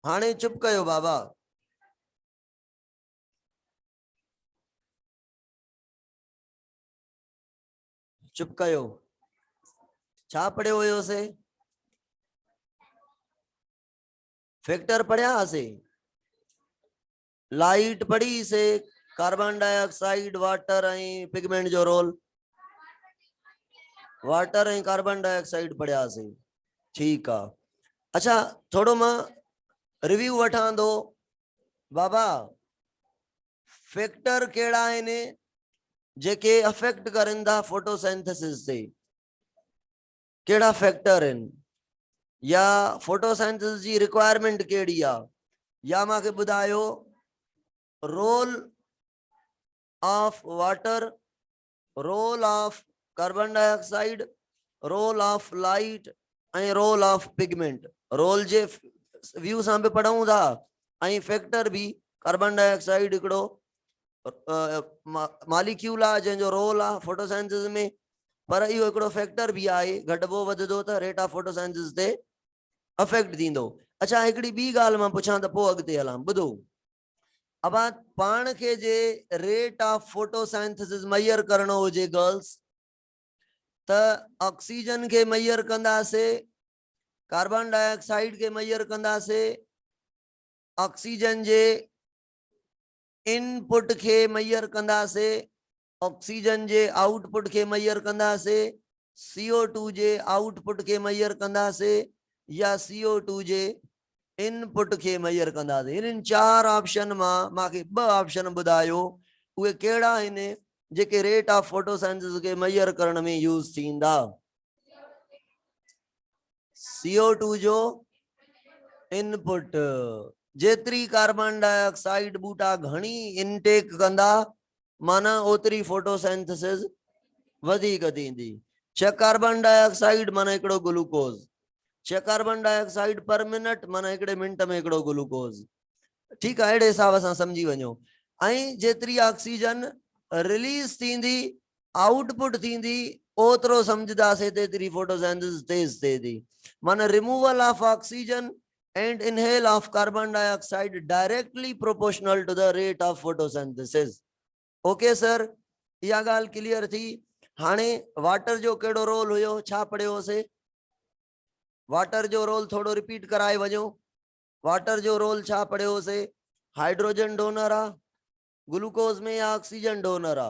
हाणे चुप कयो बाबा। चुप कयो। छा पढ़ियो हुयोसे? फैक्टर पढ़िया से, लाइट पढ़ी से, कार्बन डाइऑक्साइड, वाटर ऐं पिगमेंट जो रोल। वाटर ऐं कार्बन डाइऑक्साइड पढ़िया से। ठीक है। अच्छा थोड़ो मां रिव्यू वठां दो बाबा। फैक्टर केड़ा आहिनि जेके अफेक्ट करन था फोटोसिंथेसिस से? केड़ा फैक्टर आहिनि या फोटोसिंथेसिस जी रिक्वायरमेंट केड़ी आ? या मांखे बुधायो role of water, role of carbon dioxide, role of light ऐं रोल ऑफ पिगमेंट। रोल जे व्यू सां भी पढ़ूं था ऐं फैक्टर भी। कार्बन डाइऑक्साइड हिकिड़ो मालिक्यूल आहे जंहिंजो रोल आहे फोटोसिंथेसिस में, पर इहो हिकिड़ो फैक्टर भी आहे। घटबो वधंदो त रेट ऑफ फोटोसिंथेसिस ते अफेक्ट थींदो। अच्छा हिकिड़ी ॿी ॻाल्हि मां पुछां त पोइ अॻिते हलां। ॿुधो अब पाण खे जे रेट ऑफ फोटोसिंथेसिस मैयर करणो हुजे गर्ल्स, त ऑक्सीजन के मैयर कंदासे, कार्बन डाइऑक्साइड के मैयर कंदासे, ऑक्सीजन जे इनपुट के मैयर कंदासे, ऑक्सीजन जे आउटपुट के मैयर कंदासे, CO2 जे आउटपुट के मैयर कंदासे, या CO2 जे इनपुट के मैयर कंदासे। इन चार ऑप्शन मां मांखे ब ऑप्शन बुधायो उहे केड़ा आहिनि जेके रेट ऑफ फोटोसिंथेसिस के मैयर करण में यूज थींदा। CO2 जो इनपुट, जेतरी कार्बन डाइऑक्साइड बूटा घणी इनटेक कंदा माना ओतरी फोटोसिंथेसिस वधिक थींदी। 6 कार्बन डाइऑक्साइड माना हिकिड़ो ग्लूकोज, 6 कार्बन डाइऑक्साइड पर मिनट माना हिकिड़े मिनट में हिकिड़ो ग्लूकोज। ठीक है, अहिड़े हिसाब सां समझी वञो। ऐं जेतरी ऑक्सीजन रिलीज थींदी, आउटपुट थींदी, ओतरो समझदासे तेतरी फोटोसिंथेसिस तेज थिए थी। माना removal of oxygen and inhale of carbon dioxide directly proportional to the rate of photosynthesis. Okay sir, इहा ॻाल्हि क्लियर थी। हाणे वाटर जो केड़ो रोल हुयो, छा पढ़ियोसे? वाटर जो रोल थोड़ो रिपीट कराए वञो। वाटर जो रोल छा पढ़ियोसे? हाइड्रोजन डोनर आ, ग्लूकोज में या ऑक्सीजन डोनर आ?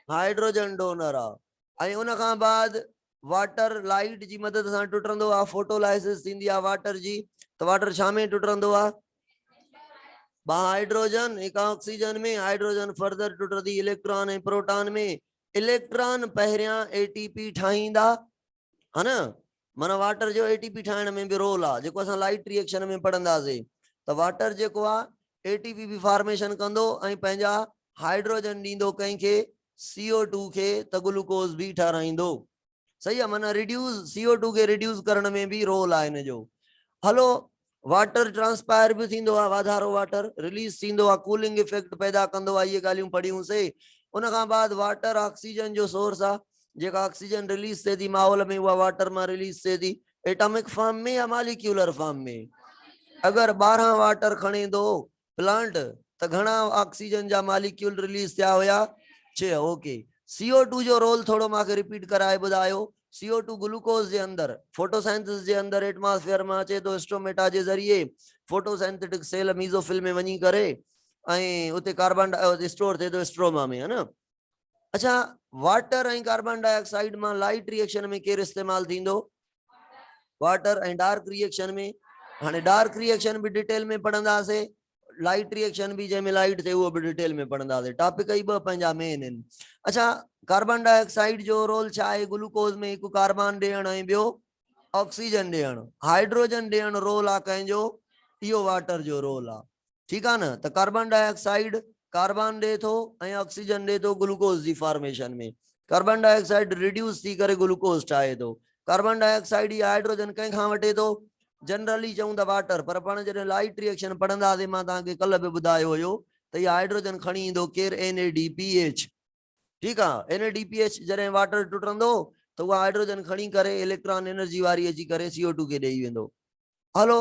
हाइड्रोजन डोनर आ। ऐं उन खां बाद वाटर लाइट जी मदद सां टुटंदो आहे, फोटोलाइसिस थींदी आहे वाटर जी। तो वाटर छा में टुटंदो आहे? हाइड्रोजन एक ऑक्सीजन में, हाइड्रोजन फर्दर टुटंदी इलेक्ट्रॉन ऐं प्रोटॉन में। इलेक्ट्रॉन पहिरियां ATP ठाहींदा है ना, माना वाटर जो ATP ठाहिण में भी रोल आहे, जेको असां लाइट रिएक्शन में पढ़ंदासीं। त वाटर जेको आहे ATP भी फॉर्मेशन कंदो ऐं पंहिंजा हाइड्रोजन ॾींदो कंहिंखे, CO2 के, त ग्लूकोज भी ठाराईंदो। सही है, माना रिड्यूस CO2 के रिड्यूस करण में भी रोल आहे इन जो। हलो वाटर ट्रांसपायर भी थींदो आहे, वाधारो वाटर रिलीज थींदो आहे, कूलिंग इफेक्ट पैदा कंदो आहे, ये ॻाल्हियूं पढ़ियूंसीं। उन खां बाद वाटर ऑक्सीजन जो सोर्स आहे, जेका ऑक्सीजन रिलीज थिए थी माहौल में उहा वाटर में रिलीज थिए थी। एटॉमिक फॉर्म में या मॉलिक्यूलर फॉर्म में? अगर 12 वाटर खणे दो प्लांट त घणा ऑक्सीजन जा मॉलिक्यूल रिलीज थिया हुया? 6। ओके, CO2 जो रोल थोड़ो मांखे रिपीट कराए बुधायो। CO2 ग्लूकोज जे अंदर फोटोसिंथेसिस जे अंदर एटमॉस्फेयर में अचे तो स्टोमेटा जे जरिए फोटोसिंथेटिक सेल मीजोफिल में वनी करे ऐं उते कार्बन स्टोर थे तो स्ट्रोमा में, है ना। अच्छा वाटर ऐं कार्बन डाइऑक्साइड में लाइट रिएक्शन में केर इस्तेमाल थींदो? वाटर ऐं डार्क रिएक्शन में। हाँ डार्क रिएक्शन भी डिटेल में पढ़ंदासीं, लाइट रिएक्शन भी जैमें लाइट थे वो भी डिटेल में पढ़ंदासीं। टॉपिक ही ब पंहिंजा मेन आहिनि। अच्छा कार्बन डाइऑक्साइड जो रोल छा आहे? ग्लूकोज में हिकु कार्बन ॾियण ऐं ॿियो ऑक्सीजन ॾियण, हाइड्रोजन ॾियण रोल आहे कंहिंजो? इहो वाटर जो रोल आहे। ठीक आहे न। त कार्बन डाइऑक्साइड कार्बन ॾे थो ऐं ऑक्सीजन ॾे थो ग्लूकोज जी फॉर्मेशन में। कार्बन डाइऑक्साइड रिड्यूस थी करे ग्लूकोज ठाहे थो। कार्बन डाइऑक्साइड या हाइड्रोजन कंहिंखां वठे थो? जनरली चऊं था वाटर, पर पाण जॾहिं लाइट रिएक्शन पढ़ंदासीं, मां तव्हांखे कल्ह बि ॿुधायो हुयो त इहा हाइड्रोजन खणी ईंदो केर? NADPH। ठीक आहे, NADPH जॾहिं वाटर टुटंदो त उहा हाइड्रोजन खणी करे इलेक्ट्रॉन एनर्जी वारी अची करे CO2 खे ॾेई वेंदो। हलो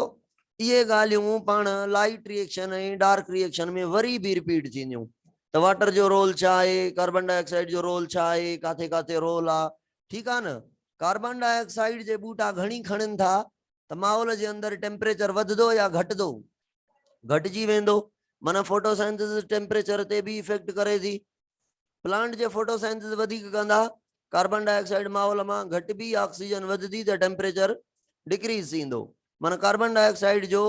ये ॻाल्हियूं पाण लाइट रिएक्शन ऐं डार्क रिएक्शन में वरी भी रिपीट थींदियूं। त वाटर जो रोल छा आहे, कार्बन डाइऑक्साइड जो रोल छा आहे, काथे काथे रोल आहे, ठीकु आहे न। कार्बन डाइऑक्साइड जे बूटा घणी खणनि था त माहौल जे अंदरि टेम्परेचर वधंदो या घटंदो, घटिजी वेंदो। माना फोटोसाइंथिसिस टेम्परेचर ते भी इफेक्ट करे थी। प्लांट जे फोटोसाइंथिसिस वधीक कंदा, कार्बन डाइऑक्साइड माहौल में घट भी, ऑक्सीजन वधंदी त टेम्परेचर डिक्रीज थींदो। माना कार्बन डाइऑक्साइड जो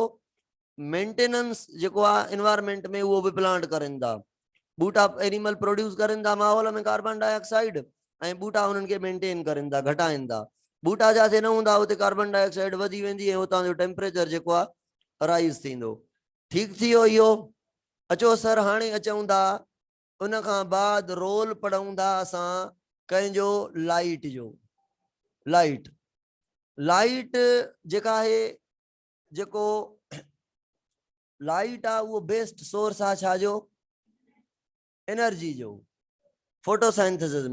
मेंटेनेंस जेको आहे एनवायरमेंट में वो भी प्लांट करनि था। बूटा एनिमल प्रोड्यूस करनि था माहौल में कार्बन डाइऑक्साइड, ऐं बूटा उन्हनि खे मेंटेन करनि था, घटाइनि था। बूटा जिथे न हूंदा उते कार्बन डाइऑक्साइड वधी वेंदी ऐं उतां जो टेम्परेचर जेको आहे राइज थींदो। ठीक थी वियो इहो। अचो सर हाणे अचूं था उन खां बाद रोल पढ़ूं था असां कंहिंजो लाइट जो। लाइट लाइट जेका आहे, जेको लाइट आहे उहो बेस्ट सोर्स आहे छाजो, एनर्जी जो। फोटोसाइंथिसिस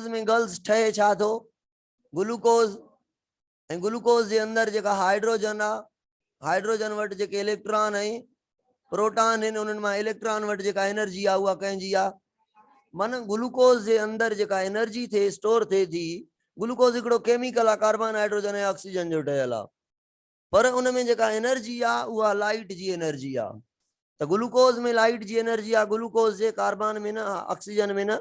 में गर्ल्स ठहे छा थो, ग्लूकोज। ऐं ग्लूकोज जे अंदर जेका हाइड्रोजन आहे, हाइड्रोजन वटि जेके इलेक्ट्रॉन ऐं प्रोटॉन आहिनि उन्हनि मां इलेक्ट्रॉन वटि जेका एनर्जी आहे उहा कंहिंजी आहे। माना ग्लूकोज जे अंदर जेका एनर्जी थे स्टोर थे थी, ग्लूकोज हिकिड़ो केमिकल आहे, कार्बन हाइड्रोजन ऐं ऑक्सीजन जो ठहियल आहे। पर उन में जेका एनर्जी आहे उहा लाइट जी एनर्जी आहे। तो ग्लूकोज में लाइट जी एनर्जी आहे, ग्लूकोज जे कार्बन में न, ऑक्सीजन में न,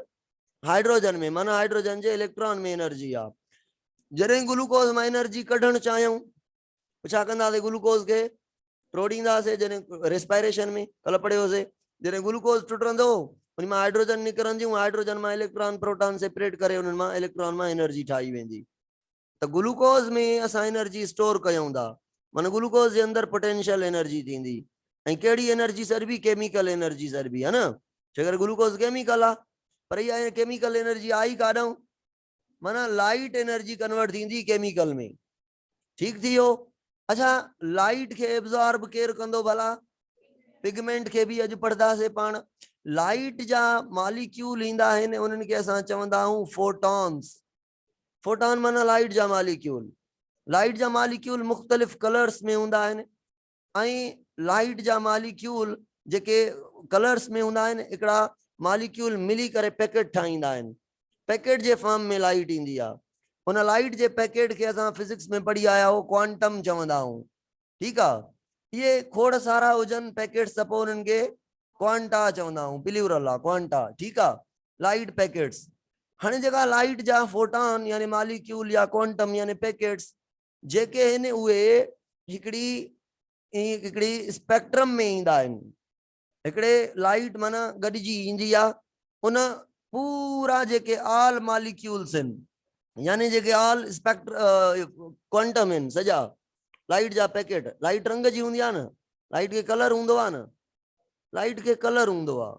हाइड्रोजन में, माना हाइड्रोजन जे इलेक्ट्रॉन में एनर्जी आहे। जॾहिं ग्लूकोज में एनर्जी कढणु चाहियूं छा कंदासीं, ग्लूकोज के टोड़ींदासीं। जॾहिं रेस्पायरेशन में कल पढ़ियोसीं, जॾहिं ग्लूकोज टुटंदो उन में हाइड्रोजन निकिरंदियूं, हाइड्रोजन में इलेक्ट्रॉन प्रोटॉन सेपरेट करे उन्हनि में इलेक्ट्रॉन में एनर्जी ठाही वेंदी। तो ग्लूकोज में असां एनर्जी स्टोर कयूं था, माना ग्लूकोज जे अंदर पोटेंशियल एनर्जी थींदी। ऐं कहिड़ी एनर्जी सर भी, केमिकल एनर्जी सर भी है ना, छाकाणि ग्लूकोज केमिकल आहे। पर इहा केमिकल एनर्जी आई काॾूं, माना लाइट एनर्जी कन्वर्ट थींदी केमिकल में। ठीक थी वियो। अच्छा, लाइट के एब्जॉर्ब केर कंदो भला, पिगमेंट के भी अॼु पढ़दासीं पाण। लाइट जा मॉलिक्यूल ईंदा आहिनि, उन्हनि खे असां चवंदा आहियूं फोटॉन्स। फोटॉन माना लाइट जा मॉलिक्यूल। लाइट जा मॉलिक्यूल मुख़्तलिफ़ कलर्स में हूंदा आहिनि, ऐं लाइट जा मॉलिक्यूल जेके कलर्स में हूंदा आहिनि, हिकिड़ा मॉलिक्यूल मिली करे पैकेट ठाहींदा आहिनि। पैकेट जे फॉर्म में लाइट ईंदी आहे। उन लाइट जे पैकेट के असां फिजिक्स में पढ़ी आया हो, क्वांटम चवंदा आहियूं। ठीक आहे। ये खोड़ सारा हुजन पैकेट्स, त पोइ उन्हनि खे क्वांटा चवंदा आहियूं, प्लूरल आहे क्वांटा। ठीक आहे, लाइट पैकेट्स। हाणे जेका लाइट जा फोटॉन यानी मॉलिक्यूल या क्वांटम यानी पैकेट्स जेके आहिनि उहे हिकिड़ी स्पेक्ट्रम में ईंदा आहिनि। हिकिड़े लाइट माना गॾिजी ईंदी आहे। उन पूरा जेके ऑल मॉलिक्यूल्स आहिनि यानी जेके ऑल क्वांटम आहिनि सॼा लाइट जा पैकेट। लाइट रंग जी हूंदी आहे न, लाइट के कलर हूंदो आहे न, लाइट के कलर हूंदो आहे।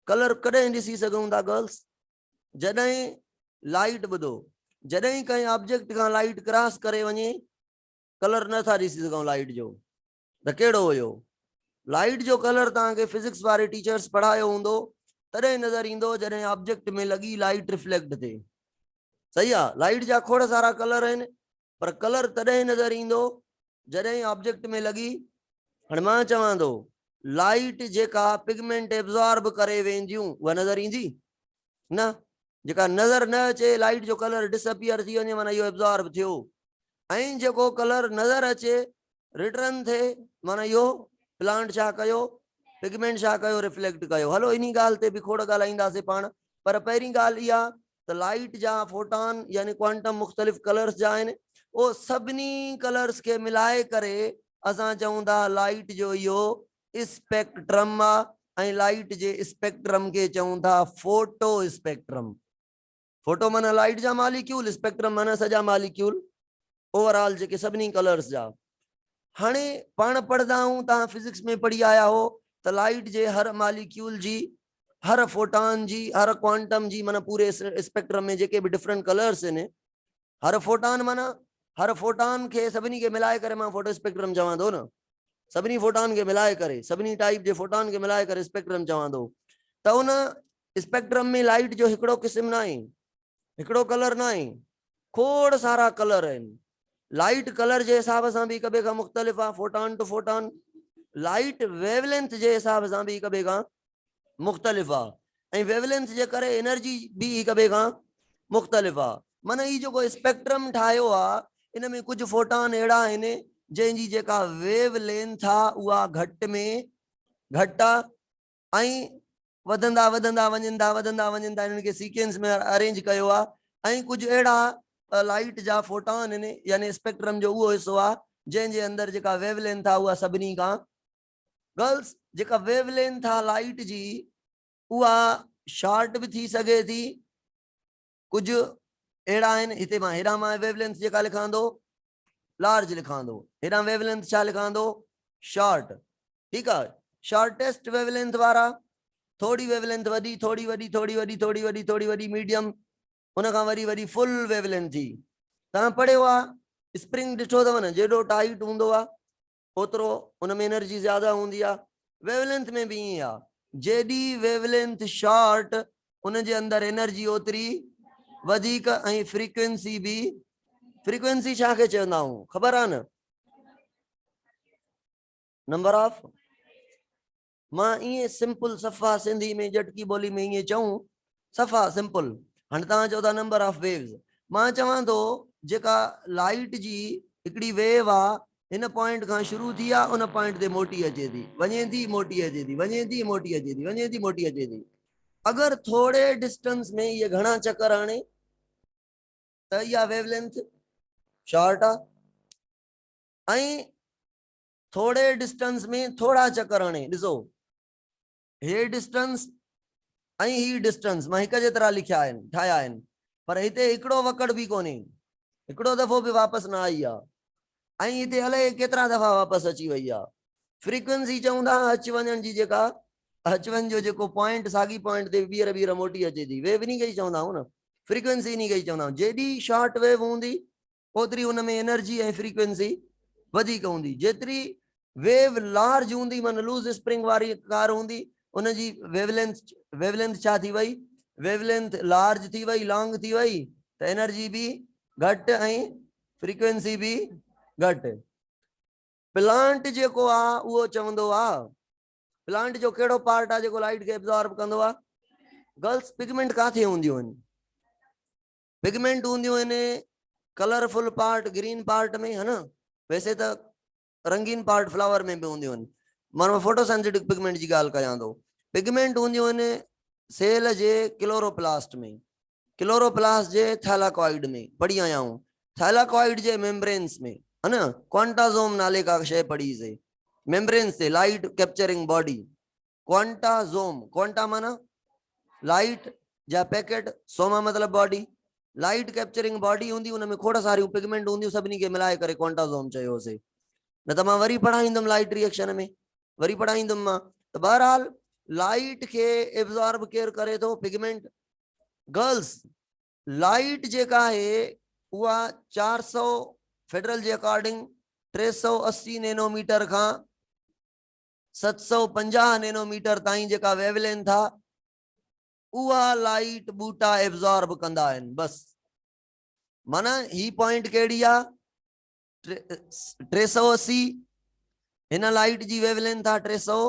कलर कॾहिं ॾिसी सघूं था गर्ल्स, जॾहिं लाइट ॿुधो, जॾहिं कंहिं ऑब्जेक्ट खां लाइट क्रॉस करे वञे कलर नथा ॾिसी सघूं लाइट जो, त कहिड़ो हुयो। लाइट जो कलर तव्हांखे फिजिक्स वारे टीचर्स पढ़ायो हूंदो, तॾहिं नज़र ईंदो जॾहिं ऑब्जेक्ट में लगी लाइट रिफ्लेक्ट थिए। सही आहे, लाइट जा खोड़ सारा कलर आहिनि, पर कलर तॾहिं नज़र ईंदो जॾहिं ऑब्जेक्ट में लगी। हाणे मां चवां थो लाइट जेका पिगमेंट एब्जॉर्ब करे वेंदियूं उहा नज़र ईंदी न। जेका नज़र न अचे, लाइट जो कलर डिसअपियर थी वञे, माना इहो एब्जॉर्ब थियो। ऐं जेको कलर नज़र अचे रिटर्न थिए, माना इहो प्लांट छा कयो, पिगमेंट छा कयो, रिफ्लेक्ट कयो। हलो इन ॻाल्हि ते बि खोड़ ॻाल्हाईंदासीं पाण। पर पहिरीं ॻाल्हि इहा त लाइट जा फोटॉन यानी क्वांटम मुख़्तलिफ़ कलर्स जा आहिनि। उहो सभिनी कलर्स के मिलाए करे असां चऊं था लाइट जो इहो स्पेक्ट्रम आहे। ऐं लाइट जे स्पेक्ट्रम के चऊं था फोटो स्पेक्ट्रम। फोटो माना लाइट जा मॉलिक्यूल, स्पेक्ट्रम माना सॼा मॉलिक्यूल ओवरऑल जेके सभिनी कलर्स जा। हाणे पाण पढ़ंदा आहियूं, तव्हां फिजिक्स में पढ़ी आया हो त लाइट जे हर मॉलिक्यूल जी, हर फोटॉन जी, हर क्वांटम जी, माना पूरे स्पेक्ट्रम में जेके भी डिफरेंट कलर्स आहिनि, हर फोटॉन माना हर फोटॉन के सभिनी के मिलाए करे मां फोटो स्पेक्ट्रम चवां थो न। सभिनी फोटॉन के मिलाए करे, सभिनी टाइप जे फोटॉन के मिलाए करे स्पेक्ट्रम चवां थो। त उन स्पेक्ट्रम में लाइट जो हिकिड़ो क़िस्म न आहे, हिकिड़ो कलर न आहे, खोड़ सारा कलर आहिनि। लाइट कलर जे हिसाब सां भी हिक ॿिए खां मुख़्तलिफ़ आहे, photon to photon. Light wavelength जे हिसाब सां भी हिक ॿिए खां मुख़्तलिफ़ आहे, ऐं वेवलेंथ जे करे एनर्जी भी हिक ॿिए खां मुख़्तलिफ़ आहे। माना ही जेको स्पेक्ट्रम ठाहियो आहे, इन में कुछ फोटॉन अहिड़ा आहिनि जंहिंजी जेका वेवलेंथ आहे उहा घटि में घटि आहे, ऐं वधंदा वधंदा वञनि था इन्हनि खे सीक्वेंस में अरेंज कयो आहे। ऐं कुछ अहिड़ा लाइट जा फोटॉन आहिनि, यानी स्पेक्ट्रम जो उहो हिसो आहे जंहिंजे अंदरि जेका वेवलेंथ आहे उहा सभिनी खां गर्ल्स जेका वेवलेंथ आहे लाइट जी उहा शॉर्ट भी थी सके थी, कुछ अहिड़ा आहिनि। हिते मां हेॾां मां वेवलेंथ जेका लिखां थो लार्ज लिखां थो, हेॾां वेवलेंथ छा लिखां थो शॉर्ट। ठीकु आहे, शॉर्टेस्ट वेवलेंथ वारा थोड़ी वेवलेंथ वधी, थोड़ी वॾी, थोड़ी वॾी, थोड़ी वॾी, थोड़ी वॾी, मीडियम, उन खां वरी वरी फुल वेवलेंथ थी। तव्हां पढ़ियो आहे, स्प्रिंग ॾिठो अथव न, जेॾो टाइट हूंदो आहे ओतिरो उन में एनर्जी ज्यादा हूंदी आहे। वेवलेंथ में भी ईअं आहे, जेॾी वेवलेंथ शॉर्ट उन जे अंदरि एनर्जी ओतिरी वधीक, ऐं फ्रीक्वेंसी भी, फ्रीक्वेंसी छा खे चवंदा आहियूं ख़बर आहे न, नंबर ऑफ। मां ईअं सिंपल सफ़ा सिंधी में झटकी ॿोली में ईअं चऊं, सफ़ा सिंपल। हाणे तव्हां चओ था नंबर ऑफ वेव्स, मां चवां थो जेका लाइट जी हिकिड़ी वेव आहे, हिन पॉइंट खां शुरू थी आहे, उन पॉइंट ते मोटी अचे थी, वञे थी मोटी अचे थी, वञे थी मोटी अचे थी, वञे थी मोटी अचे थी। अगरि थोरे डिस्टेंस में इहे घणा चक्कर हणे त इहा वेवलेंथ शॉर्ट आहे, ऐं थोड़े डिस्टेंस में थोड़ा चक्कर हणे, ॾिसो हे डिस्टेंस ऐं ही डिस्टेंस मां हिक जेतिरा लिखिया आहिनि ठाहिया आहिनि, पर हिते हिकिड़ो वकड़ भी कोन्हे, हिकिड़ो दफ़ो भी वापसि न आई आहे, ऐं हिते अलाए केतिरा दफ़ा वापसि अची वई आहे। फ्रीक्वेंसी चऊं था अच वञण जी, जेका अच वञ जो जेको पॉइंट साॻी पॉइंट ते ॿीहर ॿीहर मोटी अचे थी, वेव इन खे चवंदा आहियूं न, फ्रीक्वेंसी इन खे चवंदा आहियूं। जेॾी शॉर्ट वेव हूंदी ओतिरी उन में एनर्जी ऐं फ्रीक्वेंसी वधीक हूंदी, जेतिरी वेव लार्ज हूंदी, मन लूज स्प्रिंग वारी कार हूंदी, उनजी वेवलेंथ छा थी वई, वेवलेंथ लार्ज थी वई, लॉन्ग थी वई, त एनर्जी भी घटि ऐं फ्रीक्वेंसी भी घटि। प्लांट जेको आहे उहो चवंदो आहे, प्लांट जो कहिड़ो पार्ट आहे जेको लाइट खे एब्जॉर्ब कंदो आहे, गर्ल्स पिगमेंट काथे हूंदियूं आहिनि, पिगमेंट हूंदियूं आहिनि कलरफुल पार्ट ग्रीन पार्ट में, है न, वैसे तो रंगीन पार्ट फ्लावर में भी हूंदियूं आहिनि, मां फोटोसेंसिटिव पिगमेंट जी ॻाल्हि कयां थो। पिगमेंट हूंदियूं आहिनि सेल जे क्लोरोप्लास्ट में, क्लोरोप्लास्ट जे थैलाकॉइड में पढ़ी आया हूं, थैलाकॉइड जे मेम्ब्रेन्स में, है ना, क्वांटाजोम नाले का शय पढ़ी से, मेम्ब्रेन से लाइट कैप्चरिंग बॉडी, क्वांटाजोम, क्वांटा माना लाइट जा पैकेट, सोमा मतलब बॉडी, लाइट कैप्चरिंग बॉडी हूंदी, उनमें खोड़ सारियूं पिगमेंट हूंदियूं, सभिनी खे मिलाए करे क्वांटाजोम चयोसीं। न त मां वरी पढ़ाईंदुमि लाइट रिएक्शन में, वरी पढ़ाईंदुमि मां। त बहरहाल लाइट के एब्जॉर्ब केर करे थो, पिगमेंट। गर्ल्स लाइट जेका है उहा 400 फेडरल जे अकॉर्डिंग 380 नैनोमीटर खां 750 नैनोमीटर ताईं जेका वेवलेंथ था उहा लाइट बूटा एब्जॉर्ब कंदा आहिनि बस। माना ही पॉइंट केड़ी आ 380, हिन लाइट जी वेवलेंथ आ 300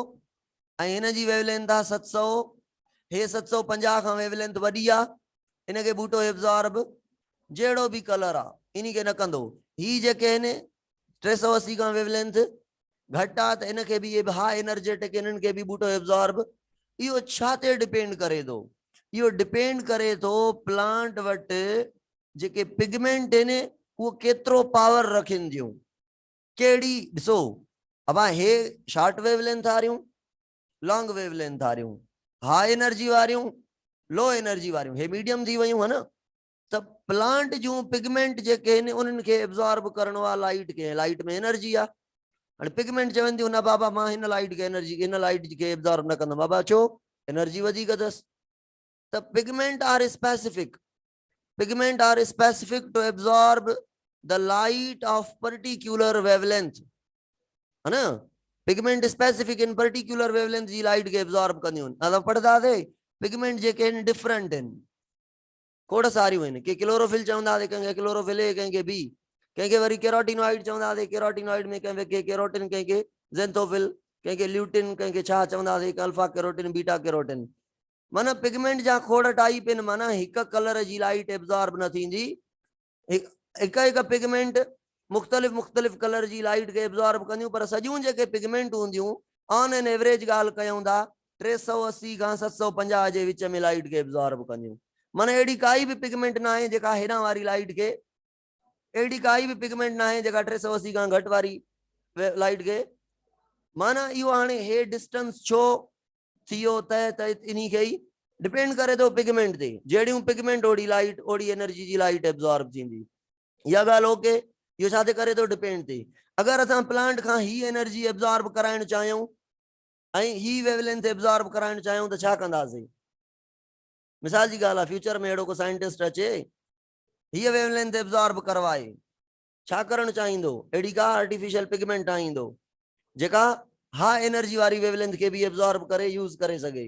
ऐं हिन जी वेवलेंथ आ 700, हे 750 खां वेवलेंथ वडी आ, इनके बूटो एब्जॉर्ब जेड़ो भी कलर आ इनी के न कंदो। ही जेके आहिनि 380 खां वेवलेंथ घट आ त इनके भी ये हाई एनर्जेटिक, इनन के भी बूटो एब्जॉर्ब। इहो छा ते डिपेंड करे थो, इहो डिपेंड करे थो प्लांट वट जेके पिगमेंट आहिनि वो केतिरो पावर रखनि थियूं, केड़ी। ॾिसो अबा हे शॉर्ट वेवलेंथ वारियूं, लॉन्ग वेवलेंथ वारियूं, हाई एनर्जी वारियूं, लो एनर्जी वारियूं, हे मीडियम थी वयूं, है न। त प्लांट जूं पिगमेंट जेके आहिनि उन्हनि खे एब्जॉर्ब करणो आहे लाइट खे, लाइट में एनर्जी आहे। हाणे पिगमेंट चवनि थियूं न बाबा मां हिन लाइट खे एनर्जी, हिन लाइट खे एब्जॉर्ब न कंदुमि, बाबा छो, एनर्जी वधीक अथसि। त pigment are specific, pigment are specific to absorb the light of particular wavelength, है ना। Pigment specific in particular wavelength जी लाइट के एब्जॉर्ब कंदियूं आहिनि। असां पढ़दा थे पिगमेंट जेके आहिनि डिफरेंट आहिनि, खोड़ सारियूं आहिनि, के क्लोरोफिल चवंदा थे, कंहिंखे क्लोरोफिल ए, कंहिंखे बी, कंहिंखे वरी केरोटिनॉइड चवंदासीं, केरोटिनॉइड में कंहिंखे केरोटिन, कंहिंखे ज़ेंथोफिल, कंहिंखे ल्यूटिन, कंहिंखे छा चवंदासीं, अल्फा केरोटिन, बीटा केरोटिन। माना पिगमेंट जा खोड़ टाइप आहिनि, माना हिकु कलर जी लाइट एब्जॉर्ब न थींदी, हिकु पिगमेंट मुख़्तलिफ़ मुख़्तलिफ़ कलर जी लाइट खे एब्जॉर्ब कंदियूं, पर सॼियूं जेके पिगमेंट हूंदियूं ऑन एन एवरेज ॻाल्हि कयूं था 380 खां 750 जे विच में लाइट खे एब्जॉर्ब कंदियूं। माना अहिड़ी काई बि पिगमेंट न आहे जेका हेॾां वारी लाइट खे, अहिड़ी काई बि पिगमेंट न आहे जेका 380 खां घटि वारी लाइट खे, माना इहो हाणे हे डिस्टेंस छो थियो त इन खे ई डिपेंड करे थो पिगमेंट ते, जहिड़ियूं पिगमेंट ओड़ी लाइट ओड़ी एनर्जी जी लाइट एब्जॉर्ब थींदी। इहा ॻाल्हि ओके, इहो छा ते करे थो डिपेंड ते। अगरि असां प्लांट खां ही एनर्जी एब्जॉर्ब कराइण चाहियूं ऐं ही वेवलेंथ एब्जॉर्ब कराइण चाहियूं त छा कंदासीं? मिसाल जी ॻाल्हि आहे, फ्यूचर में अहिड़ो को साइंटिस्ट अचे हीअ वेवलेंथ एब्जॉर्ब करवाए, छा करणु चाहींदो? अहिड़ी का आर्टिफिशियल पिगमेंट ठाहींदो जेका हा एनर्जी वारी वेवलेंथ खे बि एब्जॉर्ब करे यूज़ करे सघे।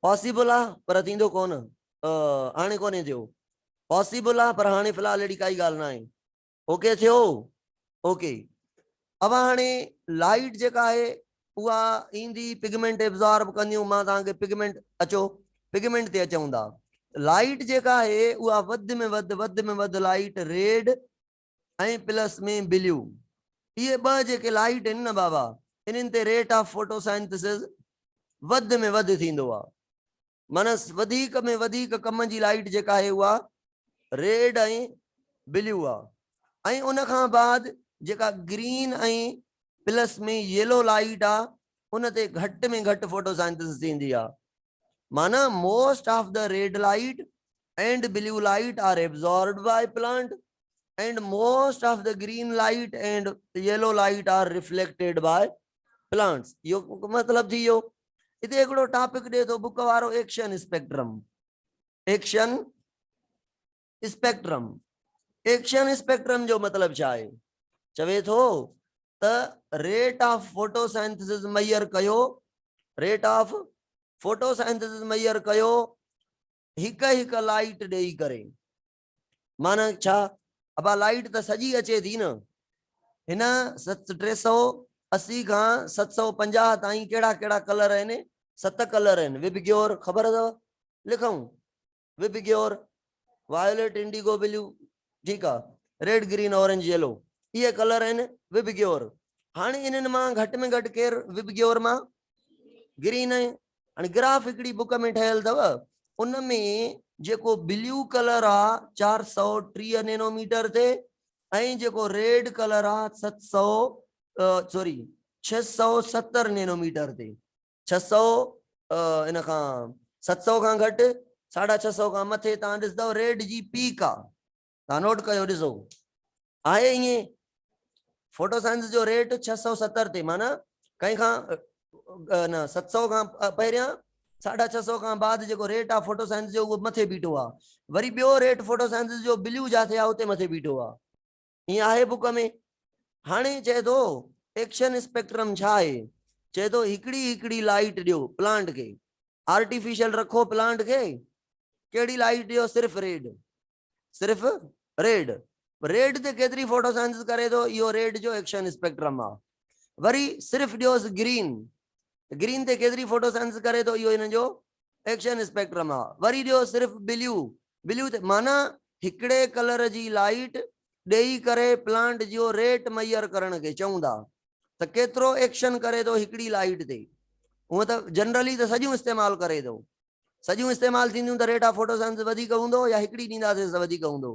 पॉसिबल आहे पर थींदो कोन, हाणे कोन्हे थियो। पॉसिबल आहे पर हाणे फ़िलहाल अहिड़ी काई ॻाल्हि न आहे। ओके थियो? ओके। अब हाणे लाइट जेका आहे उहा ईंदी, पिगमेंट एब्जॉर्ब कंदियूं। मां तव्हांखे पिगमेंट, अचो पिगमेंट ते अचूं था। लाइट जेका आहे उहा वधि में वधि लाइट रेड ऐं प्लस में ब्लू, इहे ॿ जेके लाइट आहिनि न बाबा, इन्हनि ते रेट ऑफ फोटोसाइंथिसिस वधि में वधि थींदो आहे। माना वधीक में वधीक कम जी लाइट जेका आहे उहा रेड ऐं ब्लू आहे। ऐं उन खां बाद जेका ग्रीन ऐं प्लस में येलो लाइट आहे उन ते घटि में घटि फोटोसाइंथिसिस थींदी आहे। माना most of the red light and blue light are absorbed by plant and most of the green light and yellow light are reflected by plants। यो मतलब थी यो। इते हिकिड़ो टॉपिक दे तो बुक वारो, action spectrum. Action spectrum, action spectrum जो मतलब छा आहे? चवे थो त रेट ऑफ फोटोसाइंथिसिस मेजर कयो, रेट ऑफ फोटोसाइंथिसिस मेजर कयो हिक लाइट ॾेई करे। माना छा? अब लाइट तो सजी अचे थी न, हिन 380 खां 750 ताईं केड़ा केड़ा कलर आहिनि? 7 कलर आहिनि। विबग्योर ख़बर अथव? लिखूं विबग्योर, वायोलेट, इंडिगो, ब्लू, ठीक है, रेड, ग्रीन, ऑरेंज, येलो, ये कलर आहिनि विबग्योर। हाणे इन्हनि मां घटि में घटि केरु विबग्योर मां? ग्रीन आहे। हाणे ग्राफ हिकिड़ी बुक में ठहियल अथव, उन में जेको ब्लू कलर आहे 430 नैनोमीटर ते, ऐं जेको रेड कलर आहे 670 नैनोमीटर ते। 600 इन खां 700 खां घटि, 650 खां मथे तव्हां ॾिसंदव रेड जी पीक आहे। तव्हां नोट कयो, ॾिसो आहे ईअं। फोटोसाइंस जो रेट 670 ते, माना कंहिं खां न 700 खां पहिरियां 650 खां बाद जेको रेट आहे फोटोसाइंस जो उहो मथे बीठो आहे। वरी ॿियो रेट फोटोसाइंस जो ब्लू जाथे आहे उते मथे बीठो आहे। ईअं आहे बुक में। हाणे चए थो एक्शन स्पेक्ट्रम छा आहे? चए थो हिकिड़ी लाइट ॾियो प्लांट खे, आर्टिफिशियल रखो प्लांट खे, कहिड़ी लाइट ॾियो? सिर्फ़ रेड, सिर्फ़ रेड। रेड ते केतिरी फोटोसाइंथिसिस करे थो? इहो रेड जो एक्शन स्पेक्ट्रम आहे। वरी सिर्फ़ ॾियोसि ग्रीन, ग्रीन ते केतिरी फोटोसाइंथिसिस करे थो? इहो हिन जो एक्शन स्पेक्ट्रम आहे। वरी ॾियो सिर्फ़ ब्लू, ब्लू ते, माना हिकिड़े कलर जी लाइट ॾेई करे प्लांट जो रेट मेजर करण खे चऊं था त केतिरो एक्शन करे थो हिकिड़ी लाइट ते। हूअं त जनरली त सॼियूं इस्तेमालु करे थो, सॼियूं इस्तेमालु थींदियूं त रेट ऑफ फोटोसाइंथिसिस वधीक हूंदो या हिकिड़ी ॾींदासीं त वधीक हूंदो?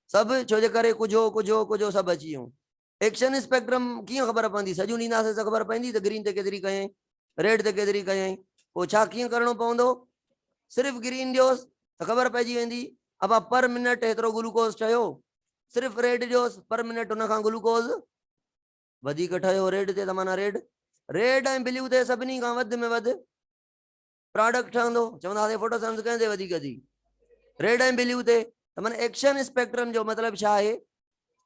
सभु, छो जे करे कुझो सभु अची वियूं। एक्शन स्पेक्ट्रम कीअं ख़बर पवंदी? सॼियूं ॾींदासीं त ख़बर पवंदी त ग्रीन ते केतिरी कयईं, रेड ते केतिरी कयईं। पोइ छा कीअं करणो पवंदो? सिर्फ़ ग्रीन ॾियोसि त ख़बर पइजी वेंदी, अब पर मिनट एतिरो ग्लूकोज ठहियो। सिर्फ़ रेड ॾियोसि, पर मिनट उन खां ग्लूकोज वधीक ठहियो रेड ते, त माना रेड ऐं ब्लू ते सभिनी खां वधि में वधि प्रोडक्ट ठहंदो। चवंदासीं फोटोसाइंथिसिस कंहिं ते वधीक थी? रेड ऐं ब्लू ते। त माना एक्शन स्पेक्ट्रम जो मतलब छा आहे?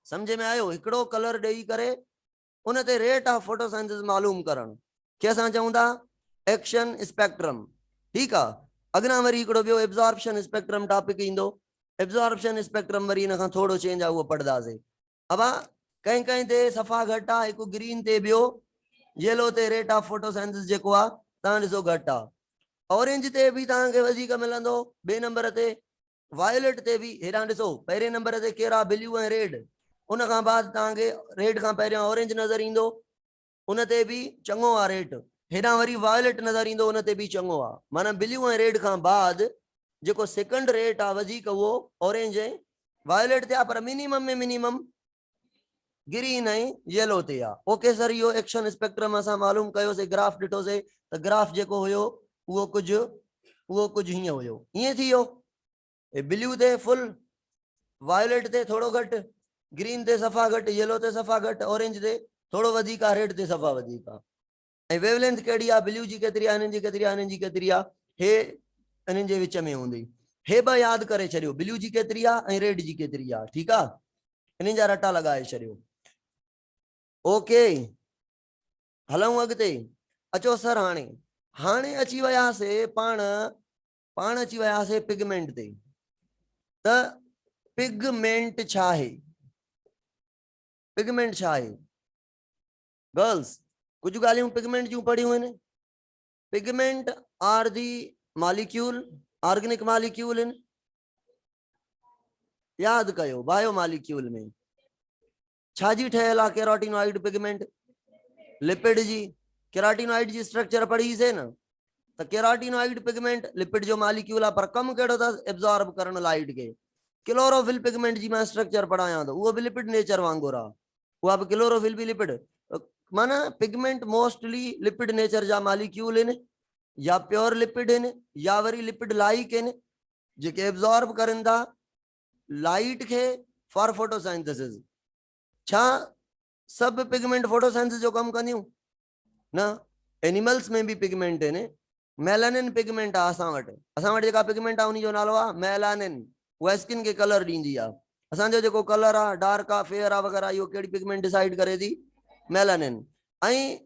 समझ में आयो? हिकिड़ो कलर ॾेई करे उन ते रेट ऑफ फोटोसाइंथिसिस मालूम करण खे असां चऊं था एक्शन स्पेक्ट्रम। ठीकु आहे। अॻियां वरी हिकिड़ो ॿियो एब्जॉर्प्शन स्पेक्ट्रम टॉपिक ईंदो। एब्जॉर्प्शन स्पेक्ट्रम वरी इन खां थोरो चेंज आहे, उहो पढ़ंदासीं। अब कहीं कहीं ते सफ़ा घटि आहे, हिकु ग्रीन ते ॿियो येलो ते रेट ऑफ फोटोसिंथेसिस जेको आहे तव्हां ॾिसो घटि आहे। ऑरेंज ते भी तव्हांखे वधीक मिलंदो, ॿिए नंबर ते वायोलेट ते भी। हेॾां ॾिसो पहिरें नंबर ते कहिड़ा ब्लू ऐं रेड, उन खां बाद तव्हांखे रेड खां पहिरियों ऑरेंज नज़र ईंदो, उन ते भी चङो आहे रेट। हेॾां वरी वायोलेट नज़र ईंदो, उन ते भी चङो आहे। माना ब्लू ऐं रेड खां बाद जेको सेकंड रेट आहे वधीक उहो ऑरेंज ऐं वायोलेट ते आहे, पर मिनिमम में मिनिमम ग्रीन ऐं येलो ते आहे। ओके सर, इहो एक्शन स्पेक्ट्रम असां मालूम कयोसीं, ग्राफ ॾिठोसीं त ग्राफ जेको हुयो उहो कुझु हीअं हुयो, ईअं थी वियो। ब्लू ते फुल, वायोलेट ते थोड़ो घटि, ग्रीन ते सफ़ा घटि, येलो ते सफ़ा घटि, ऑरेंज ते थोड़ो वधीक आहे, रेड ते सफ़ा वधीक आहे। ऐं वेवलेंथ कहिड़ी आहे, ब्लू जी केतिरी आहे, हिननि जी केतिरी आहे, हिननि जी केतिरी आहे, हे हिननि जे विच में हूंदी। हे ॿ यादि करे छॾियो, ब्लू जी केतिरी आहे ऐं रेड जी केतिरी आहे, ठीकु आहे, हिननि जा रटा लॻाए छॾियो। ओके, हलूं अॻिते। अचो सर, हाणे अची वियासीं पाण अची वियासीं पिगमेंट ते। त पिगमेंट छा आहे? पिगमेंट छा आहे गर्ल्स? कुछ ॻाल्हियूं पिगमेंट जूं पढ़ियूं आहिनि। Pigment are the molecule, organic molecule इन, याद कयो। बायो मॉलिक्यूल में छाजी ठहियल आहे केराटिनॉइड पिगमेंट? लिपिड जी। केराटिनॉइड जी स्ट्रक्चर पढ़ीसीं न, त केराटिनॉइड पिगमेंट लिपिड जो मॉलिक्यूल आहे, पर कम कहिड़ो अथसि? एब्जॉर्ब करण लाइट के। क्लोरोफिल पिगमेंट जी मां स्ट्रक्चर पढ़ायां थो, उहो बि लिपिड नेचर वांगुरु आहे, उहा बि क्लोरोफिल बि लिपिड। माना पिगमेंट मोस्टली लिपिड नेचर जा मॉलिक्यूल आहिनि, या प्योर लिपिड आहिनि, या वरी लिपिड लाइक आहिनि, जेके एब्जॉर्ब करनि था लाइट के फॉर फोटोसिंथेसिस। छा सब पिगमेंट फोटोसिंथेसिस जो कम कंदियूं? न, एनिमल्स में भी पिगमेंट आहिनि। मेलानिन पिगमेंट आहे असां वटि जेका पिगमेंट आहे उन जो नालो आहे मेलानिन। उहा स्किन के कलर ॾींदी आहे। असांजो जेको कलर आहे डार्क आहे, फेयर आहे वग़ैरह, इहो कहिड़ी पिगमेंट डिसाइड करे थी? मेलानिन। ऐं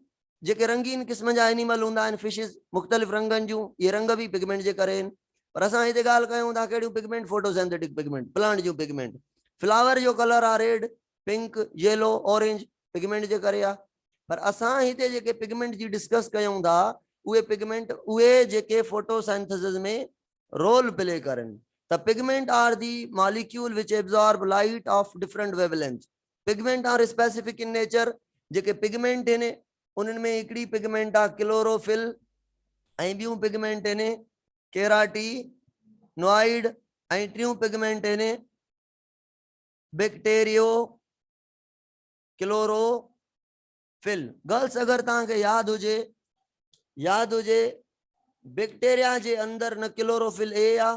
जेके रंगीन क़िस्म जा एनिमल हूंदा आहिनि, फिशिस मुख़्तलिफ़ रंगनि जूं, इहे रंग भी पिगमेंट जे करे आहिनि। पर असां हिते ॻाल्हि कयूं था कहिड़ियूं पिगमेंट? फोटोसिंथेटिक पिगमेंट, प्लांट जूं पिगमेंट। फ्लावर जो कलर आहे red, pink, yellow, orange, pigment जे करे आहे। पर असां हिते जेके पिगमेंट जी डिस्कस कयूं था, उहे पिगमेंट उहे जेके फोटोसिंथेसिस में रोल प्ले करनि। The pigment are the molecule which absorb light of different wavelengths. Pigment are specific in nature. जेके पिगमेंट आहिनि उन्हनि में हिकिड़ी पिगमेंट आहे क्लोरोफिल, ऐं ॿियूं पिगमेंट आहिनि केराटिनॉइड, ऐं टियों पिगमेंट आहिनि बैक्टीरियो क्लोरोफिल। गर्ल्स अगर तव्हांखे याद हुजे बैक्टीरिया जे अंदर न क्लोरोफिल ए आ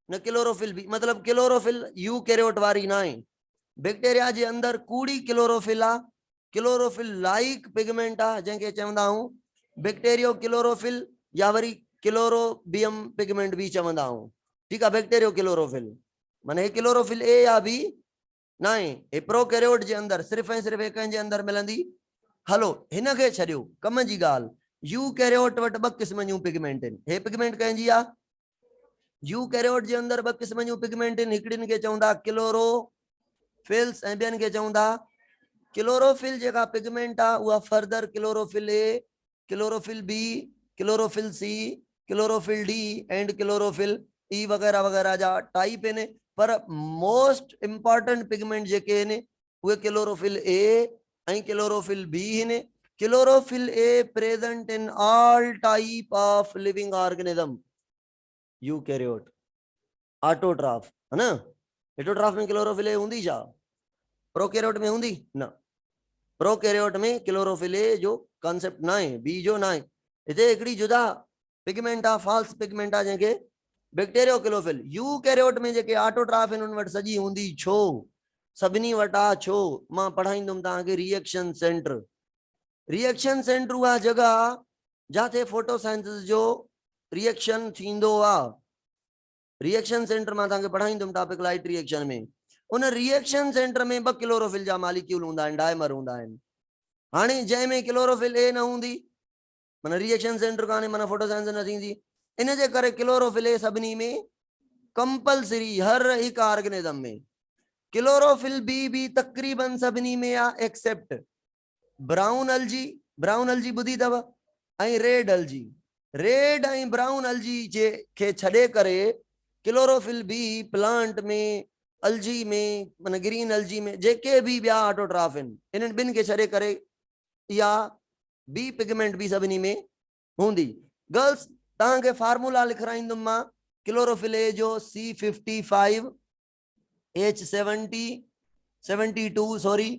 न क्लोरोफिल बी, मतलब क्लोरोफिल यू कैरियोट वारी ना है। बैक्टीरिया जे अंदर कूड़ी क्लोरोफिल आ, क्लोरोफिल लाइक पिगमेंट आ, जंहिंखे चवंदा आहियूं बैक्टीरियो क्लोरोफिल, या वरी क्लोरोबियम पिगमेंट भी चवंदा आहियूं। ठीक है, बैक्टीरियो क्लोरोफिल माने हे क्लोरोफिल ए या बी ना है, हे प्रोकैरियोट जे अंदर सिर्फ ऐं सिर्फ एक जे अंदर मिलंदी। हलो हिन खे छॾियो, कम जी ॻाल्हि। यू कैरियोट वटि ॿ क़िस्म जूं पिगमेंट आहिनि। हे पिगमेंट कंहिंजी आहे? यू कैरियोट जे अंदर ॿ क़िस्म जूं पिगमेंट आहिनि, हिकिड़िन खे चवंदा क्लोरोफिल्स ऐं ॿियनि खे चवंदा क्लोरोफिल। जेका पिगमेंट आहे उहा further chlorophyll A, chlorophyll B, chlorophyll C, chlorophyll D and chlorophyll E वग़ैरह वग़ैरह जा टाइप आहिनि। पर मोस्ट इंपॉर्टेंट पिगमेंट जेके आहिनि उहे क्लोरोफिल ए ऐं क्लोरोफिल बी आहिनि। Chlorophyll A present in all type of living organism. Eukaryote, autotroph है ना, हेटरोट्रॉफ में क्लोरोफिल ए हूंदी छा? प्रोकैरियोट में हूंदी न, प्रोकैरियोट में क्लोरोफिल ए जो कॉन्सेप्ट ना है, बी जो ना है। हिते हिकिड़ी जुदा पिगमेंट आ, फॉल्स पिगमेंट आ, जंहिंखे बैक्टीरियो क्लोरोफिल। यूकैरियोट में जेके ऑटोट्रॉफ आहिनि उन वटि सॼी हूंदी छो? सभिनी वटि आ छो? मां पढ़ाईंदुमि तव्हांखे रिएक्शन सेंटर। रिएक्शन सेंटर उहा जगह जाते फोटोसिंथेसिस जो रिएक्शन थींदो आहे। रिएक्शन सेंटर मां तव्हांखे पढ़ाईंदुमि टॉपिक लाइट रिएक्शन में। उन रिएक्शन सेंटर में ॿ क्लोरोफिल जा मॉलिक्यूल हूंदा आहिनि, डायमर हूंदा आहिनि। हाणे जंहिंमें क्लोरोफिल ए न हूंदी माना रिएक्शन सेंटर कान्हे, माना फोटोसिंथेसिस न थींदी। इन जे करे क्लोरोफिल ए सभिनी में कंपलसरी, हर हिकु ऑर्गेनिज्म में क्लोरोफिल बी भी तकरीबन सभिनी में आ एक्सेप्ट ब्राउन अलजी बुधी अथव ऐं रेड ऐं ब्राउन अलजी जे खे छॾे करे क्लोरोफिल बी प्लांट में अलजी में माना ग्रीन अलजी में जेके भी ॿिया ऑटोट्राफ आहिनि इन्हनि ॿिनि खे छॾे करे या बी पिगमेंट भी सभिनी में हूंदी। गर्ल्स तव्हांखे फार्मूला लिखाईंदुमि मां क्लोरोफिल ए जो C55 H70 72 सॉरी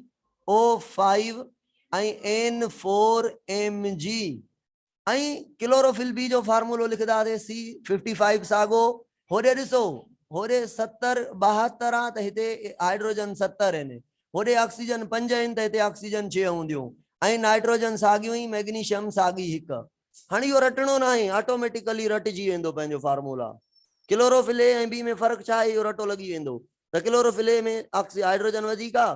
O5 ऐं N4 Mg ऐं क्लोरोफिल बी जो फार्मूलो लिखंदासीं C55 सागो होॾे ॾिसो होॾे 70 72 आहे त हिते हाइड्रोजन 70 आहिनि होॾे ऑक्सीजन 5 आहिनि त हिते ऑक्सीजन 6 हूंदियूं ऐं नाइट्रोजन साॻियूं ई मैग्नीशियम साॻी हिकु। हाणे इहो रटणो न आहे ऑटोमेटिकली रटिजी वेंदो पंहिंजो फार्मूला। क्लोरोफिल ए ऐं बी में फ़र्क़ु छा आहे इहो रटो लॻी वेंदो त क्लोरोफिल ए में हाइड्रोजन वधीक आहे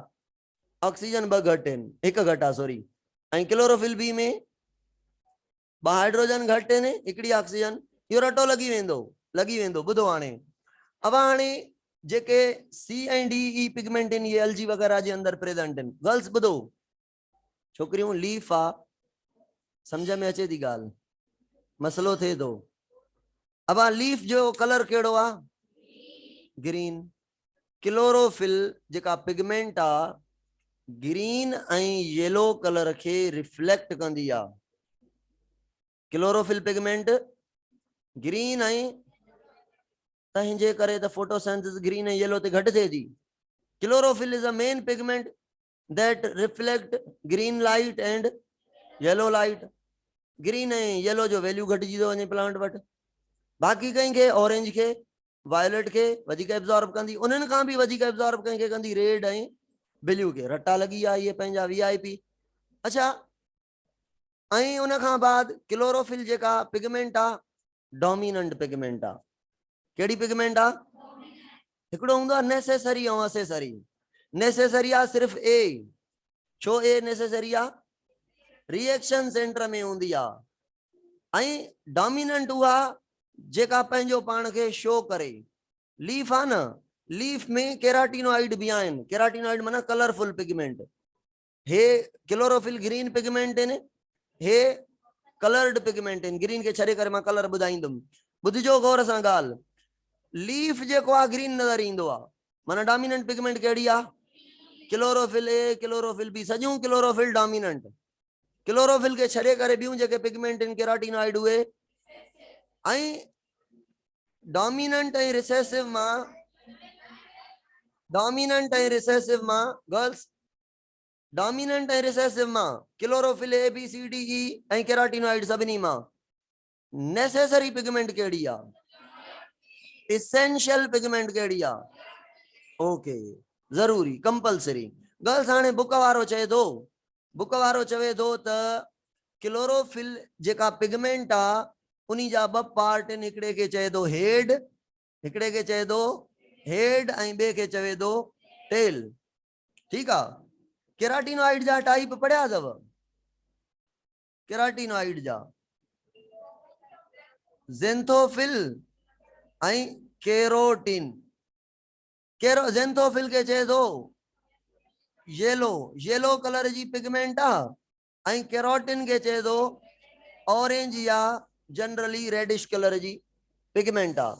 ऑक्सीजन 2 घटि आहिनि 1 घटि आहे सॉरी ऐं क्लोरोफिल बी में 2 हाइड्रोजन घटि आहिनि 1 ऑक्सीजन। इहो रटो लॻी वेंदो ॿुधो हाणे अब हाणे जेके सी ऐं डी ई पिगमेंट आहिनि इहे एलजी वग़ैरह जे अंदरि प्रेज़ेंट आहिनि। गर्ल्स ॿुधो छोकिरियूं लीफ आहे सम्झ में अचे थी ॻाल्हि मसलो थिए थो। अब लीफ जो कलर कहिड़ो आहे ग्रीन। क्लोरोफिल जेका पिगमेंट आहे ग्रीन ऐं येलो कलर खे रिफ्लेक्ट कंदी आहे। क्लोरोफिल पिगमेंट ग्रीन ऐं तंहिंजे करे त फोटोसिंथेसिस ग्रीन ऐं येलो ते घटि थिए थी। Chlorophyll is a main pigment that reflect green light and yellow light. Green ऐं येलो जो वैल्यू घटिजी थो वञे प्लांट वटि। बाक़ी कंहिंखे ऑरेंज खे वायलेट खे वधीक एब्जॉर्ब कंदी उन्हनि खां बि वधीक एब्जॉर्ब कंहिंखे कंदी रेड ऐं ब्लू खे। रटा लॻी आहे इहे पंहिंजा VIP। अच्छा ऐं उन खां बाद क्लोरोफिल जेका पिगमेंट आहे डोमिनेंट पिगमेंट आहे। कहिड़ी पिगमेंट आहे हिकिड़ो हूंदो आहे नेसेसरी ऐं असेसरी। नेसेसरी आहे सिर्फ़ ए छो ए नेसेसरी आहे रिएक्शन सेंटर में हूंदी आहे ऐं डोमिनेंट उहा जेका पंहिंजो पाण खे शो करे। लीफ आहे न लीफ में केराटिनॉइड भी आहिनि। केराटिनॉइड माना कलरफुल पिगमेंट। हे क्लोरोफिल ग्रीन पिगमेंट आहिनि हे कलर्ड पिगमेंट आहिनि। ग्रीन खे छॾे करे मां कलर ॿुधाईंदुमि ॿुधिजो गौर सां ॻाल्हि। लीफ जेको आहे ग्रीन नज़र ईंदो आहे माना डोमिनेंट पिगमेंट कहिड़ी आहे क्लोरोफिल ए क्लोरोफिल बी सॼियूं क्लोरोफिल डोमिनेंट। क्लोरोफिल खे छॾे करे ॿियूं जेके पिगमेंट आहिनि केराटिनॉइड उहे ऐं डोमिनेंट ऐं रिसेसिव मां गर्ल्स डोमिनेंट ऐं रिसेसिव मां chlorophyll A B C D E ऐं केराटिनॉइड सभिनी मां नेसेसरी पिगमेंट कहिड़ी आहे इसेंशियल पिगमेंट कहिड़ी आहे ओके ज़रूरी कंपलसरी। गर्ल्स हाणे बुक वारो चवे थो त क्लोरोफिल जेका पिगमेंट आहे उन्ही जा 2 पार्ट आहिनि हिकिड़े खे चए थो हेड हिकिड़े खे चए थो हेड ऐं ॿिए खे चवे थो टेल। ठीकु आहे। केराटिनॉइड जा टाइप पढ़िया अथव केराटिनॉइड जा ज़ेंथोफिल ऐं केरोटिन। ज़ेंथोफिल के चए थो येलो कलर जी पिगमेंट आहे ऐं केरोटिन के चए थो ऑरेंज या जनरली रेडिश कलर जी पिगमेंट आहे।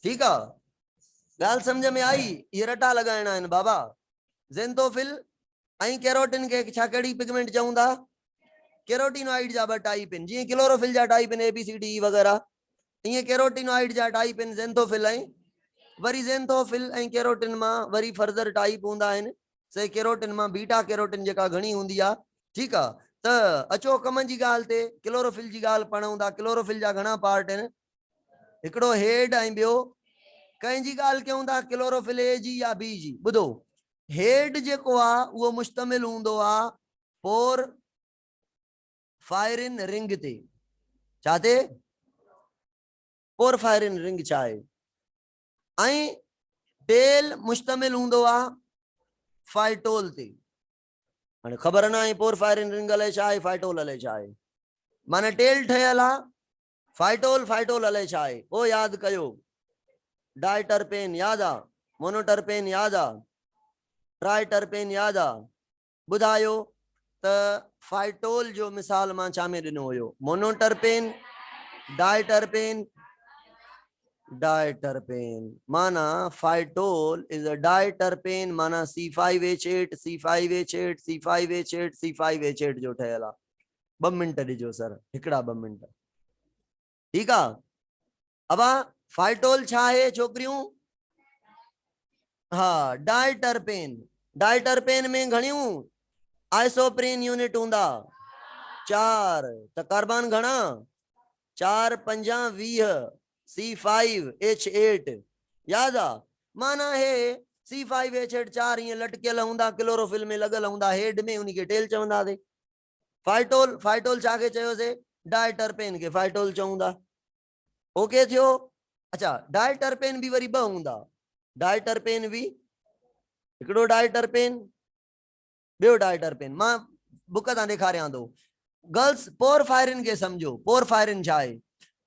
ठीकु आहे ॻाल्हि सम्झ में आई। ये रटा लॻाइणा आहिनि बाबा। ज़ेंथोफिल ऐं केरोटिन खे छा कहिड़ी पिगमेंट चऊं था केरोटिनॉइड जा 2 टाइप आहिनि। जीअं क्लोरोफिल जा टाइप आहिनि ABCD वग़ैरह ईअं केरोटिनॉइड जा टाइप आहिनि ज़ेंथोफिल ऐं वरी ज़ेंथोफिल ऐं केरोटिन मां वरी फर्दर टाइप हूंदा आहिनि। से केरोटिन मां बीटा केरोटिन जेका घणी हूंदी आहे। ठीकु आहे त अचो कम जी ॻाल्हि ते क्लोरोफिल जी ॻाल्हि पढ़ूं था। क्लोरोफिल जा घणा पार्ट आहिनि हिकिड़ो हेड ऐं ॿियो कंहिंजी ॻाल्हि कयूं था क्लोरोफिल ए जी या बी जी। ॿुधो हेड जेको आहे उहो मुश्तमिल हूंदो आहे पोर फायरिन रिंग ते। छा ते पोर फायरिन रिंग छा आहे ऐं टेल मुश्तमिल हूंदो आहे फाइटोल ते। हाणे ख़बर न आहे पोर फायरिन रिंग अलाए छा आहे फाइटोल अलाए छा आहे माना टेल ठहियल आहे फाइटोल अलाए छा आहे। पोइ यादि कयो डाइटरपेन यादि आहे मोनोटरपेन यादि आहे ट्राइटरपेन याद आ बुधायो त फाइटोल जो मिसाल मां छा में ॾिनो हुयो मोनोटरपेन डाइटरपेन डाइटरपेन माना फाइटोल इज अ डाइटरपेन माना C5H8 C5H8 C5H8 C5H8 जो ठहियल आहे 2 मिनट ॾिजो सर हिकिड़ा 2 मिनट ठीक है अब फाइटोल छा है छोकरियों हाँ डाइटरपेन में घणियों आइसोप्रीन यूनिट हुंदा 4 त कार्बन घणा 4 5 20 C5H8 याद आ माना है C5H8 4 ये लटकियल हुंदा क्लोरोफिल में लगल हुंदा हेड में उनके टेल चवंदा थे फाइटोल फाइटोल छा के चयो से डाइटरपेन के फाइटोल चवंदा ओके थियो अच्छा डाइटरपेन भी वरी 2 हुंदा डाइटरपेन भी हिकिड़ो डाइटरपेन बियो डाइटरपेन मां बुक तां ॾेखारियां थो गर्ल्स पोरफायरिन के समझो पोरफायरिन छा आहे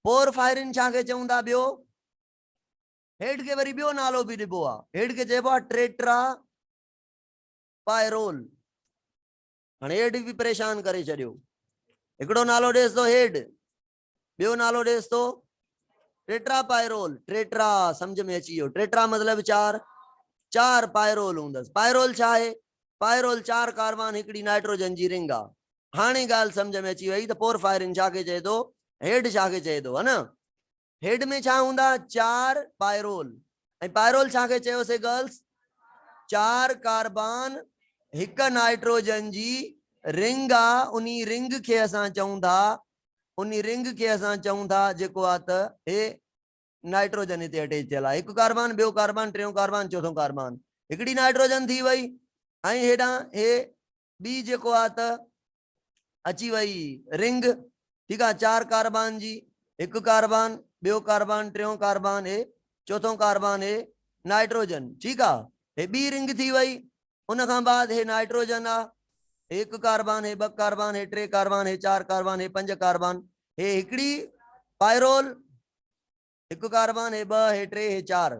पोरफायरिन छा के चवंदा बियो हेड के वरी बियो नालो भी ॾिबो आहे हेड के चइबो आहे ट्रेट्रा पायरोल हाणे हेड भी परेशान करे छॾियो हिकिड़ो नालो ॾेस थो हेड बियो नालो ॾेस थो ट्रेट्रा पायरोल ट्रेट्रा समझ में अची वियो ट्रेट्रा मतलब 4 पायरोल हूंदस पायरोल छा आहे पायरोल 4 कार्बन हिकड़ी नाइट्रोजन जी रिंग आ हाणे ॻाल्हि समझ में अची वई त पोरफायरिन छा के चए थो हेड छा के चए थो है ना हेड में छा हुंदा 4 पायरोल ऐं पायरोल छा के चयो से गर्ल्स 4 कार्बन हिक नाइट्रोजन जी रिंग आ उनी रिंग के असां चऊं था उनी रिंग के असां चऊं था जेको आ त हे नाइट्रोजन इते अटैच थियल आहे हिकु कार्बन बियो कार्बन टियों कार्बन चौथों कार्बन हिकड़ी नाइट्रोजन थी वई ऐं हेडा हे बी जेको आ त अची वई रिंग ठीक है 4 कार्बन जी हिकु कार्बन बियो कार्बन टियों कार्बन हे चौथों कार्बन हे नाइट्रोजन ठीक है हे बी रिंग थी वई उन खां बाद हे नाइट्रोजन आ एक कार्बन है 2 कार्बन है 3 कार्बन है 4 कार्बन है 5 कार्बन हे हिकड़ी पायरोल एक कार्बन है 2 है 3 है 4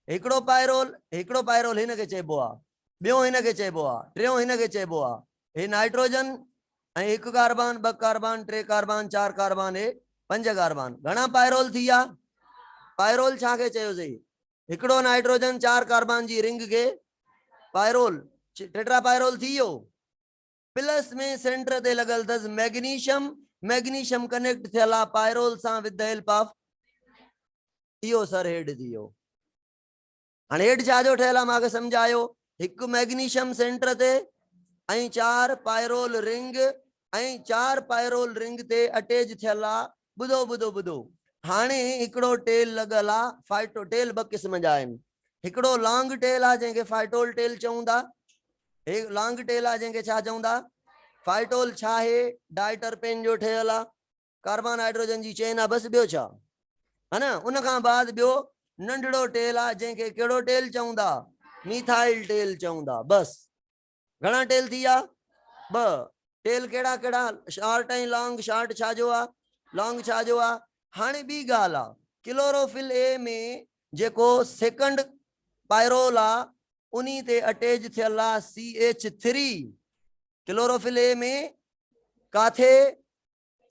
हिकड़ो पायरोल हिन के चइबो आ बियो हिन के चइबो आ टियों हिन के चइबो आ हे नाइट्रोजन ऐं एक कार्बन 2 कार्बन 3 कार्बन 4 कार्बन है 5 कार्बन घणा पायरोल थिया पायरोल छा के चयोसी हिकड़ो नाइट्रोजन 4 कार्बन जी रिंग के पायरोल टेट्रा पायरोल थियो प्लस में सेंटर ते लगल दस मैग्नीशियम कनेक्ट थियला पायरोल सा विद द हेल्प ऑफ इहो सर हेड थियो हाणे हेड छा जो ठहियल आहे मांखे समझायो हिकु मैग्नीशियम सेंटर ते ऐं 4 पायरोल रिंग ऐं 4 पायरोल रिंग ते अटैच थियल आहे बुधो बुधो बुधो हाणे हिकड़ो टेल लगल आहे फाइटो टेल 2 क़िस्म जा आहिनि हिकड़ो लॉन्ग टेल आहे जंहिंखे फाइटोल टेल चऊं था एक लॉन्ग टेल आहे जंहिंखे छा चऊं था फाइटोल छा आहे डाइटरपेन जो ठहियल आहे कार्बन हाइड्रोजन जी चेन आहे बस ॿियो छा है ना उन खां बाद ॿियो नंढड़ो टेल आहे जंहिंखे कहिड़ो टेल चऊं था मिथाइल टेल चऊं था बस घणा टेल थी विया 2 टेल कहिड़ा कहिड़ा शॉर्ट ऐं लॉन्ग शॉर्ट छा जो आहे लॉन्ग छा जो आहे हाणे ॿी ॻाल्हि आहे क्लोरोफिल ए में जेको सेकंड पायरोल आहे उन्हीं ते अटैच थियल आहे CH3 क्लोरोफिल ए में काथे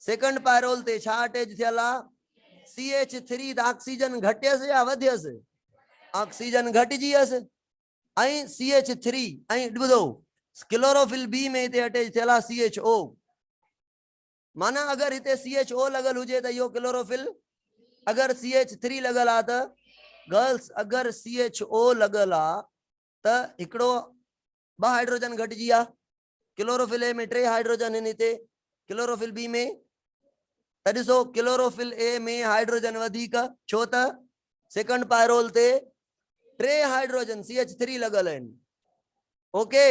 सेकंड पायरोल ते छा अटैच थियल आहे CH3 त ऑक्सीजन घटियस या वधियस ऑक्सीजन घटिजियस ऐं CH3 ऐं ॿुधो क्लोरोफिल बी में इते अटैच थियल आहे CHO माना अगर इते CHO लगल हुजे त इहो क्लोरोफिल अगर CH3 लगल आहे त गर्ल्स अगर CHO लगल आहे त हिकड़ो 2 हाइड्रोजन घटिजी आ क्लोरोफिल ए में 3 हाइड्रोजन आहिनि हिते क्लोरोफिल बी में त ॾिसो क्लोरोफिल ए में हाइड्रोजन वधीक छो त सेकंड पायरोल ते 3 हाइड्रोजन CH3 लगल आहिनि ओके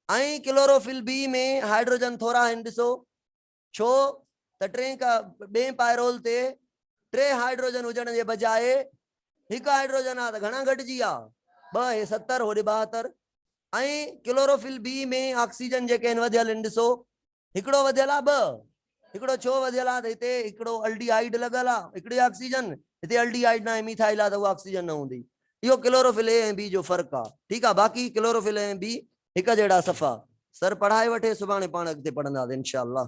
ऐं क्लोरोफिल बी में हाइड्रोजन थोड़ा आहिनि ॾिसो छो त 2 पायरोल ते 3 हाइड्रोजन हुजण जे बजाए 1 हाइड्रोजन आ त घणा घटिजी आ 2 हे 70 होॾे 72 ऐं क्लोरोफिल बी में ऑक्सीजन जेके आहिनि वधियल आहिनि ॾिसो हिकड़ो वधियल आहे 2 हिकड़ो छो वधियल आहे त हिते हिकड़ो अल्डिहाइड लगल आहे हिकड़ी ऑक्सीजन हिते अल्डिहाइड न आहे मिथाइल आहे त उहा ऑक्सीजन न हूंदी यो क्लोरोफिल ए ऐं बी जो फर्क आ। ठीक है, बाकी क्लोरोफिल ए बी हिक जड़ा सफ़ा। सर पढ़ाए वठे, सुभाणे पाण अॻिते पढ़ंदासीं इंशाअल्लाह।